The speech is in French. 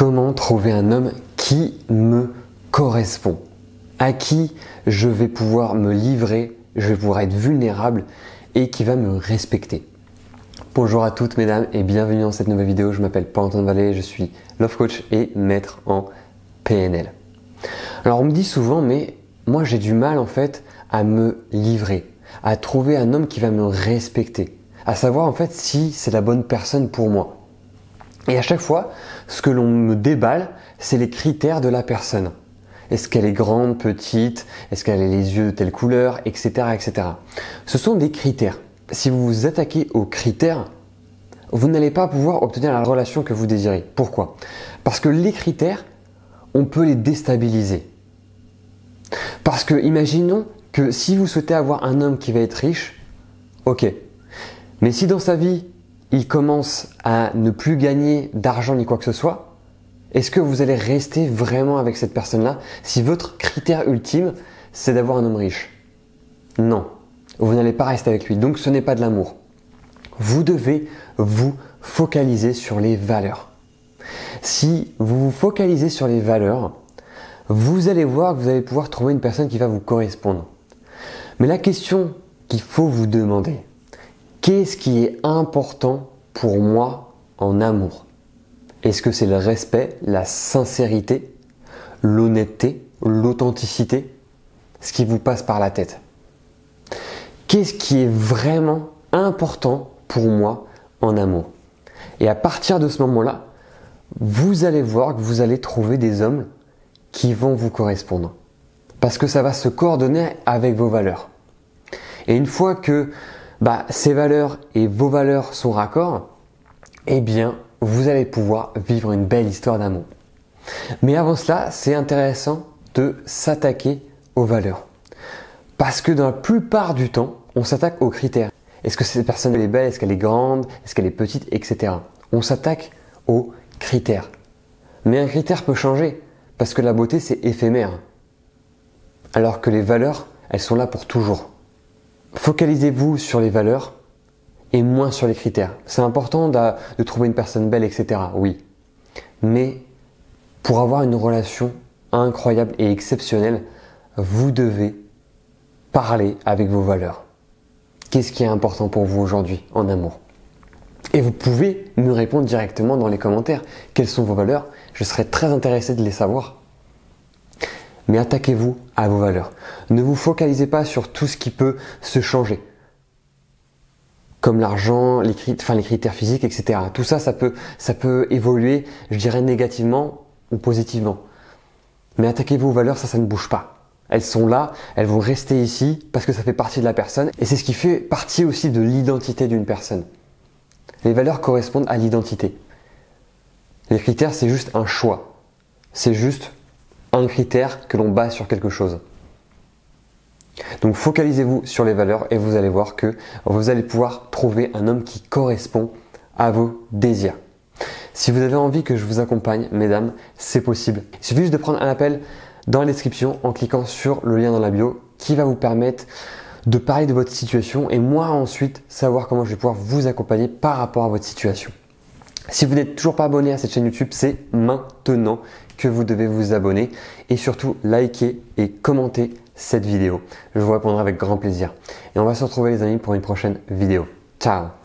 Comment trouver un homme qui me correspond, à qui je vais pouvoir me livrer, je vais pouvoir être vulnérable et qui va me respecter. Bonjour à toutes mesdames et bienvenue dans cette nouvelle vidéo. Je m'appelle Paul-Antoine Vallée, je suis Love Coach et maître en PNL. Alors on me dit souvent, mais moi j'ai du mal en fait à me livrer, à trouver un homme qui va me respecter, à savoir en fait si c'est la bonne personne pour moi. Et à chaque fois, ce que l'on me déballe, c'est les critères de la personne. Est-ce qu'elle est grande, petite? Est-ce qu'elle a les yeux de telle couleur? Etc. etc. Ce sont des critères. Si vous vous attaquez aux critères, vous n'allez pas pouvoir obtenir la relation que vous désirez. Pourquoi? Parce que les critères, on peut les déstabiliser. Parce que imaginons que si vous souhaitez avoir un homme qui va être riche, ok. Mais si dans sa vie, il commence à ne plus gagner d'argent ni quoi que ce soit, est-ce que vous allez rester vraiment avec cette personne-là si votre critère ultime, c'est d'avoir un homme riche? Non, vous n'allez pas rester avec lui. Donc ce n'est pas de l'amour. Vous devez vous focaliser sur les valeurs. Si vous vous focalisez sur les valeurs, vous allez voir que vous allez pouvoir trouver une personne qui va vous correspondre. Mais la question qu'il faut vous demander, qu'est-ce qui est important pour moi en amour? Est-ce que c'est le respect, la sincérité, l'honnêteté, l'authenticité? Ce qui vous passe par la tête. Qu'est-ce qui est vraiment important pour moi en amour? Et à partir de ce moment-là, vous allez voir que vous allez trouver des hommes qui vont vous correspondre. Parce que ça va se coordonner avec vos valeurs. Et une fois que ces valeurs et vos valeurs sont raccords, eh bien, vous allez pouvoir vivre une belle histoire d'amour. Mais avant cela, c'est intéressant de s'attaquer aux valeurs. Parce que dans la plupart du temps, on s'attaque aux critères. Est-ce que cette personne est belle? Est-ce qu'elle est grande? Est-ce qu'elle est petite? Etc. On s'attaque aux critères. Mais un critère peut changer parce que la beauté, c'est éphémère. Alors que les valeurs, elles sont là pour toujours. Focalisez-vous sur les valeurs et moins sur les critères. C'est important de trouver une personne belle, etc. Oui. Mais pour avoir une relation incroyable et exceptionnelle, vous devez parler avec vos valeurs. Qu'est-ce qui est important pour vous aujourd'hui en amour? Et vous pouvez me répondre directement dans les commentaires. Quelles sont vos valeurs? Je serais très intéressé de les savoir. Mais attaquez-vous à vos valeurs. Ne vous focalisez pas sur tout ce qui peut se changer. Comme l'argent, les critères physiques, etc. Tout ça, ça peut évoluer, je dirais, négativement ou positivement. Mais attaquez-vous aux valeurs, ça ne bouge pas. Elles sont là, elles vont rester ici parce que ça fait partie de la personne. Et c'est ce qui fait partie aussi de l'identité d'une personne. Les valeurs correspondent à l'identité. Les critères, c'est juste un choix. C'est juste un critère que l'on base sur quelque chose. Donc focalisez-vous sur les valeurs et vous allez voir que vous allez pouvoir trouver un homme qui correspond à vos désirs. Si vous avez envie que je vous accompagne, mesdames, c'est possible. Il suffit juste de prendre un appel dans la description en cliquant sur le lien dans la bio qui va vous permettre de parler de votre situation et moi ensuite savoir comment je vais pouvoir vous accompagner par rapport à votre situation. Si vous n'êtes toujours pas abonné à cette chaîne YouTube, c'est maintenant que vous devez vous abonner et surtout liker et commenter cette vidéo. Je vous répondrai avec grand plaisir. Et on va se retrouver les amis pour une prochaine vidéo. Ciao!